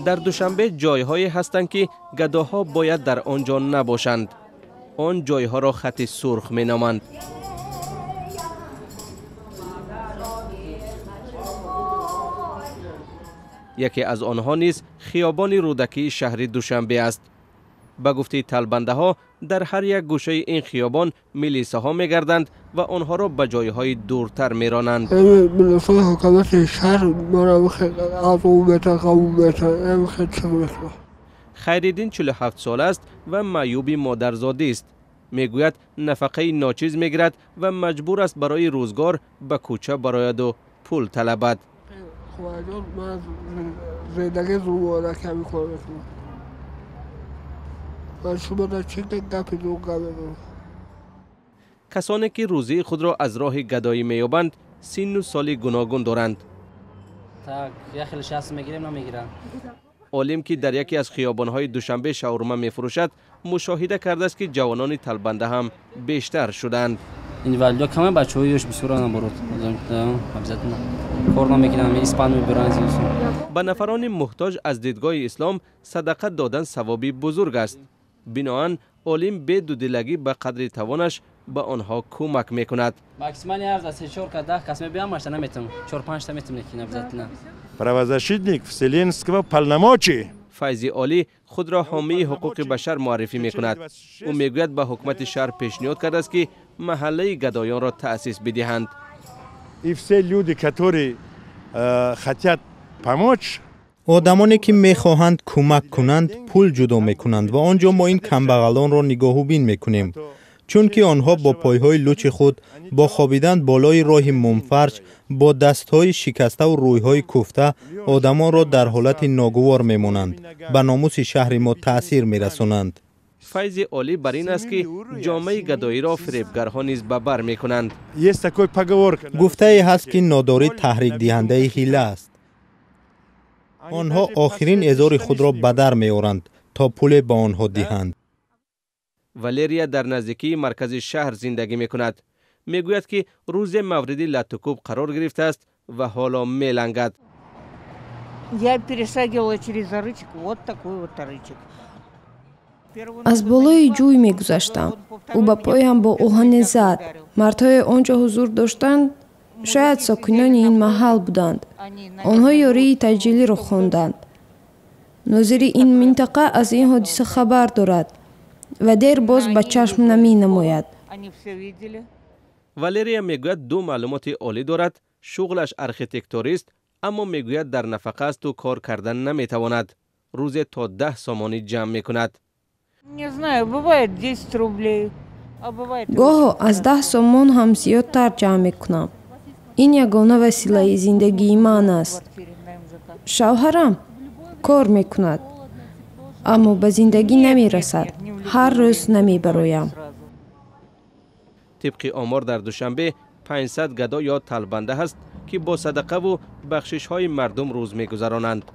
در دوشنبه جایهایی هستند که گداها باید در آنجا نباشند. آن جایها را خط سرخ می نامند. یکی از آنها نیز خیابان رودکی شهر دوشنبه است. به گفته طلبنده ها در هر یک گوشه این خیابان میلیسه ها می گردند و آنها را به جایهای دورتر می رانند. خیرالدین 47 سال است و معیوب مادرزادی است. میگوید نفقه ناچیز میگیرد و مجبور است برای روزگار به کوچه براید و پول طلبد. کسانی که روزی خود را از راه گدایی می‌یابند سن و سال گوناگون دارند. عالم که در یکی از خیابان‌های دوشنبه شاورما می‌فروشد مشاهده کرده است که جوانان طلبنده هم بیشتر شدند. این والیا کمه بچه‌هایش بسوران برات کار نمی‌کنن اسپان می‌برند. به نفران محتاج از دیدگاه اسلام صدقه دادن ثوابی بزرگ است. بنابراین عالم به دودلگی به قدر توانش به آنها کمک می‌کند. ماکسیمالی از 4 تا 10 کس بیام ماشین نمیتونم 4-5 تا میتونم که نبزتنا. Правозащитник Вселенского полномочий. فیضی عالی خود را حامی حقوق بشر معرفی می‌کند. او میگوید به حکومت شهر پیشنهاد کرده است که محله گدایان را تأسیس بدهند. И все люди, которые хотят помочь. آدمانی که میخواهند کمک کنند پول جدا میکنند و آنجا ما این کمبغلان را نگاهوبین میکنیم، چون که آنها با پایهای لوچ خود با خوابیدن بالای راه منفرج با دستهای شکسته و رویهای کوفته آدمان را در حالت ناگوار میمانند، به ناموس شهر ما تأثیر میرسانند. فیض عالی بر این است که جامعه گدایی را فریبگرها نیز به بر میکنند. گفته هست که ناداری تحریک دهنده حیله است. آنها آخرین ازار خود را به در می‌آورند تا پول به آنها دهند. والریا در نزدیکی مرکز شهر زندگی می‌کند. میگوید که روز موردی لطوکوب قرار گرفته است و حالا می‌لنگد. از بالای جوی می‌گذشتم. او به پایم با آهن زد. مردهای آنجا حضور داشتند. شاید ساکنان این محل بودند. آنها یاری تجلیلی را خواندند. ناظر این منطقه از این حادثه خبر دارد و دیر باز به چشم نمی نماید. والریا میگوید دو معلومات عالی دارد. شغلش آرکیتکتوری است، اما میگوید در نفقه است و کار کردن نمیتواند. روز تا 10 سامانی جمع میکند. گاه از 10 سامان هم زیادتر جمع میکنم. این یگانه وسیله زندگی من است. شوهرم کار میکند اما به زندگی نمی رسد. هر روز نمی برایم. طبق آمار در دوشنبه 500 گدا یا طلبنده هست که با صدقه و بخشش های مردم روز می گذرانند.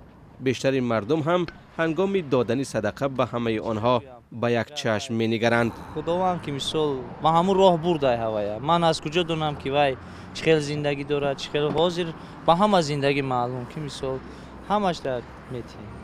بیشتر مردم هم هنگام دادن صدقه به همه آنها با یک چشم می نگرند. خداوند که مثال ما همون راه برده هوایا. من از کجا دونم که وای چخیل زندگی دارد، چخیل حاضر با همه زندگی معلوم که مثال همش در میتیم.